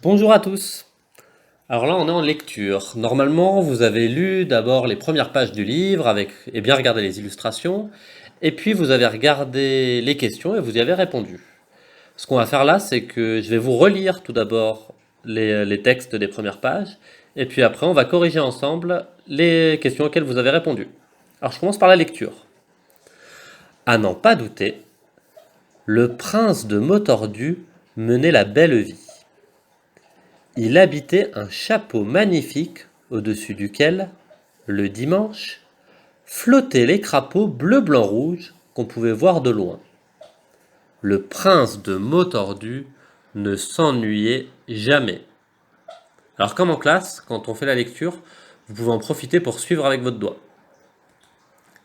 Bonjour à tous. Alors là, on est en lecture. Normalement, vous avez lu d'abord les premières pages du livre avec et bien regardé les illustrations, et puis vous avez regardé les questions et vous y avez répondu. Ce qu'on va faire là, c'est que je vais vous relire tout d'abord les textes des premières pages, et puis après, on va corriger ensemble les questions auxquelles vous avez répondu. Alors, je commence par la lecture. À n'en pas douter, le prince de Motordu menait la belle vie. Il habitait un chapeau magnifique au-dessus duquel, le dimanche, flottaient les crapauds bleu-blanc-rouge qu'on pouvait voir de loin. Le prince de Motordu ne s'ennuyait jamais. Alors comme en classe, quand on fait la lecture, vous pouvez en profiter pour suivre avec votre doigt.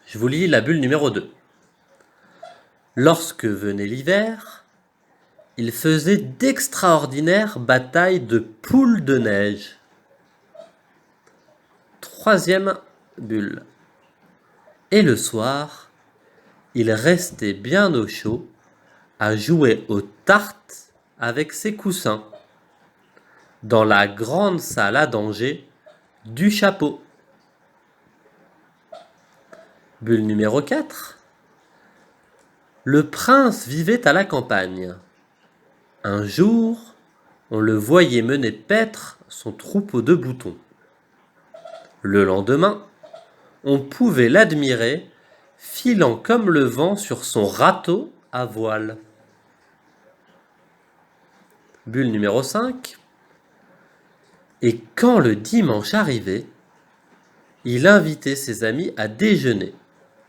Je vous lis la bulle numéro 2. Lorsque venait l'hiver, il faisait d'extraordinaires batailles de poules de neige. Troisième bulle. Et le soir, il restait bien au chaud à jouer aux tartes avec ses coussins dans la grande salle à danger du chapeau. Bulle numéro 4. Le prince vivait à la campagne. Un jour, on le voyait mener paître son troupeau de boutons. Le lendemain, on pouvait l'admirer filant comme le vent sur son râteau à voile. Bulle numéro 5. Et quand le dimanche arrivait, il invitait ses amis à déjeuner.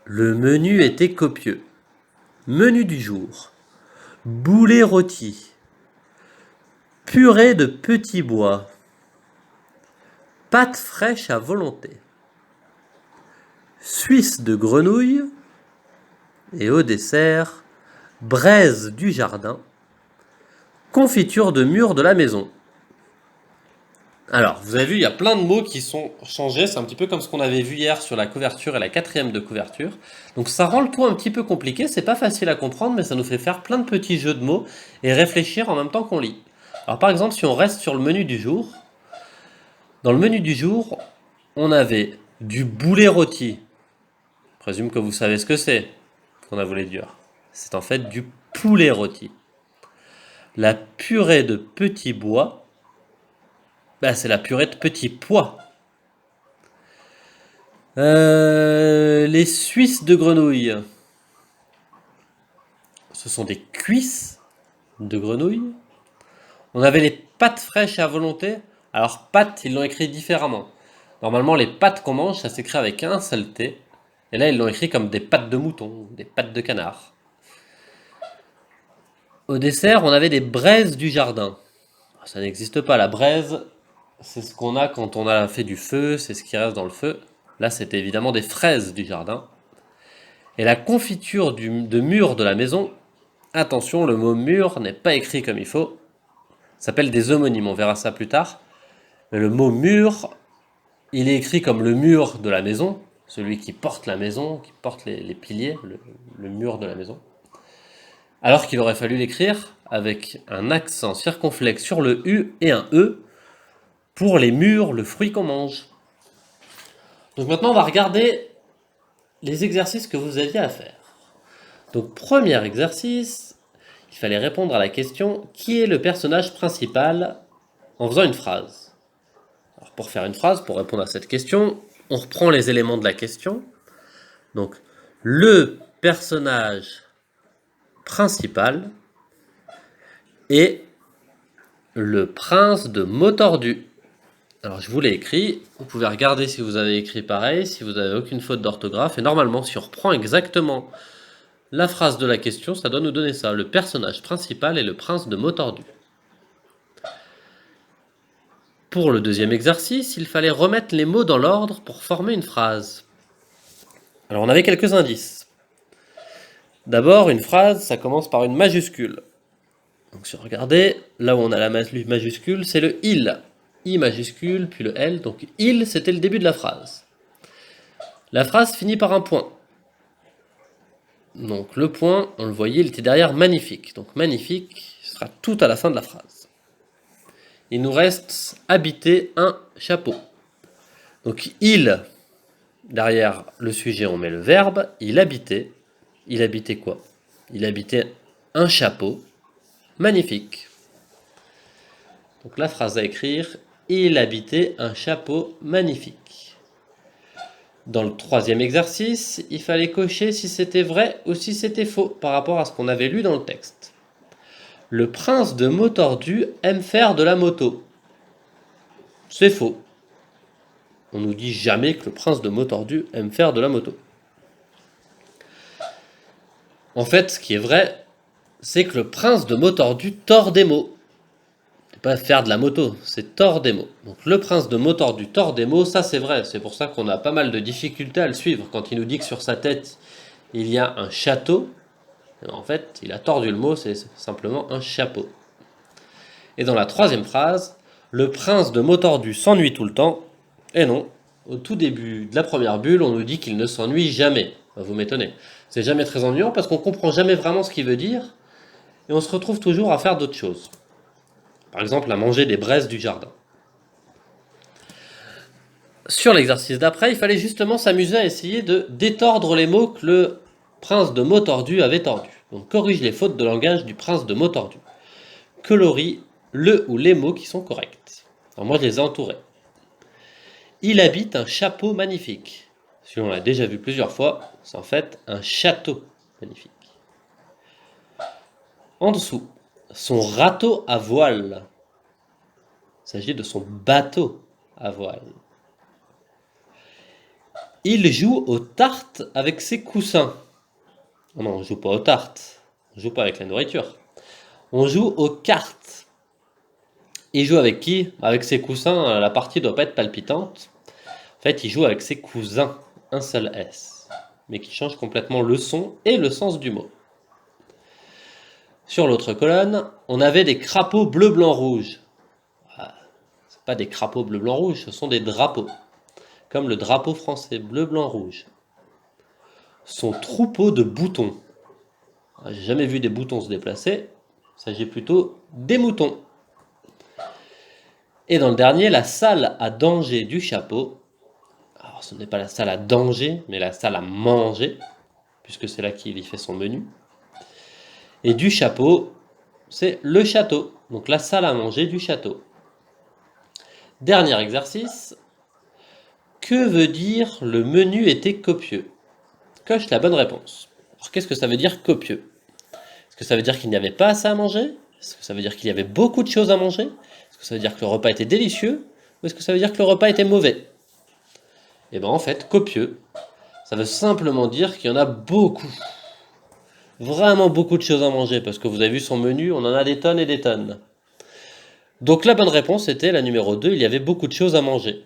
Le menu était copieux. Menu du jour: boulet rôti, purée de petits bois, pâtes fraîches à volonté, suisse de grenouille et au dessert, braise du jardin, confiture de mûres de la maison. Alors, vous avez vu, il y a plein de mots qui sont changés. C'est un petit peu comme ce qu'on avait vu hier sur la couverture et la quatrième de couverture. Donc ça rend le tout un petit peu compliqué. C'est pas facile à comprendre, mais ça nous fait faire plein de petits jeux de mots et réfléchir en même temps qu'on lit. Alors par exemple, si on reste sur le menu du jour, dans le menu du jour, on avait du boulet rôti. Je présume que vous savez ce que c'est qu'on a voulu dire. C'est en fait du poulet rôti. La purée de petits bois, c'est la purée de petits pois. Les Suisses de grenouille. Ce sont des cuisses de grenouille. On avait les pâtes fraîches à volonté. Alors pâtes, ils l'ont écrit différemment. Normalement, les pâtes qu'on mange, ça s'écrit avec un seul T. Et là, ils l'ont écrit comme des pâtes de mouton, des pâtes de canard. Au dessert, on avait des braises du jardin. Ça n'existe pas. La braise, c'est ce qu'on a quand on a fait du feu, c'est ce qui reste dans le feu. Là, c'était évidemment des fraises du jardin. Et la confiture de mûres de la maison, attention, le mot mûr n'est pas écrit comme il faut. Ça s'appelle des homonymes, on verra ça plus tard. Mais le mot mur, il est écrit comme le mur de la maison, celui qui porte la maison, qui porte les piliers, le mur de la maison. Alors qu'il aurait fallu l'écrire avec un accent circonflexe sur le U et un E pour les mûres, le fruit qu'on mange. Donc maintenant, on va regarder les exercices que vous aviez à faire. Donc premier exercice, il fallait répondre à la question: qui est le personnage principal, en faisant une phrase. Alors pour faire une phrase, pour répondre à cette question, on reprend les éléments de la question. Donc le personnage principal est le prince de Motordu. Alors je vous l'ai écrit, vous pouvez regarder si vous avez écrit pareil, si vous n'avez aucune faute d'orthographe, et normalement si on reprend exactement la phrase de la question, ça doit nous donner ça: le personnage principal est le prince de Motordu. Pour le deuxième exercice, il fallait remettre les mots dans l'ordre pour former une phrase. Alors on avait quelques indices. D'abord, une phrase, ça commence par une majuscule. Donc si vous regardez, là où on a la majuscule, c'est le il. I majuscule, puis le L. Donc il, c'était le début de la phrase. La phrase finit par un point. Donc le point, on le voyait, il était derrière magnifique. Donc magnifique sera tout à la fin de la phrase. il nous reste habiter un chapeau. Donc il, derrière le sujet on met le verbe, il habitait. Il habitait quoi? Il habitait un chapeau magnifique. Donc la phrase à écrire, il habitait un chapeau magnifique. Dans le troisième exercice, il fallait cocher si c'était vrai ou si c'était faux par rapport à ce qu'on avait lu dans le texte. Le prince de Motordu aime faire de la moto. C'est faux. On nous dit jamais que le prince de Motordu aime faire de la moto. En fait, ce qui est vrai, c'est que le prince de Motordu tord des mots. C'est pas faire de la moto, c'est tord des mots. Donc le prince de Motordu tord des mots, ça c'est vrai. C'est pour ça qu'on a pas mal de difficultés à le suivre. Quand il nous dit que sur sa tête, il y a un château, en fait, il a tordu le mot, c'est simplement un chapeau. Et dans la troisième phrase, le prince de Motordu s'ennuie tout le temps. Et non, au tout début de la première bulle, on nous dit qu'il ne s'ennuie jamais. Vous m'étonnez. C'est jamais très ennuyant parce qu'on comprend jamais vraiment ce qu'il veut dire et on se retrouve toujours à faire d'autres choses. Par exemple, à manger des braises du jardin. Sur l'exercice d'après, il fallait justement s'amuser à essayer de détordre les mots que le prince de Motordu avait tordus. Donc corrige les fautes de langage du prince de Motordu. Colorie le ou les mots qui sont corrects. Alors moi, je les ai entourés. Il habite un chapeau magnifique. Si on l'a déjà vu plusieurs fois, c'est en fait un château magnifique. En dessous, son râteau à voile. Il s'agit de son bateau à voile. Il joue aux tartes avec ses coussins. Oh non, on ne joue pas aux tartes. On ne joue pas avec la nourriture. On joue aux cartes. Il joue avec qui? Avec ses coussins, la partie ne doit pas être palpitante. En fait, il joue avec ses cousins, un seul S, mais qui change complètement le son et le sens du mot. Sur l'autre colonne, on avait des crapauds bleu, blanc, rouge. Ce pas des crapauds bleu, blanc, rouge, ce sont des drapeaux, comme le drapeau français, bleu, blanc, rouge. Son troupeau de boutons. J'ai jamais vu des boutons se déplacer, il s'agit plutôt des moutons. Et dans le dernier, la salle à danger du chapeau. Alors ce n'est pas la salle à danger, mais la salle à manger, puisque c'est là qu'il y fait son menu. Et du chapeau, c'est le château, donc la salle à manger du château. Dernier exercice. Que veut dire le menu était copieux? Coche la bonne réponse. Alors qu'est-ce que ça veut dire copieux? Est-ce que ça veut dire qu'il n'y avait pas assez à manger? Est-ce que ça veut dire qu'il y avait beaucoup de choses à manger? Est-ce que ça veut dire que le repas était délicieux? Ou est-ce que ça veut dire que le repas était mauvais? Et bien en fait, copieux, ça veut simplement dire qu'il y en a beaucoup. Vraiment beaucoup de choses à manger, parce que vous avez vu son menu, on en a des tonnes et des tonnes. Donc la bonne réponse était la numéro 2, il y avait beaucoup de choses à manger.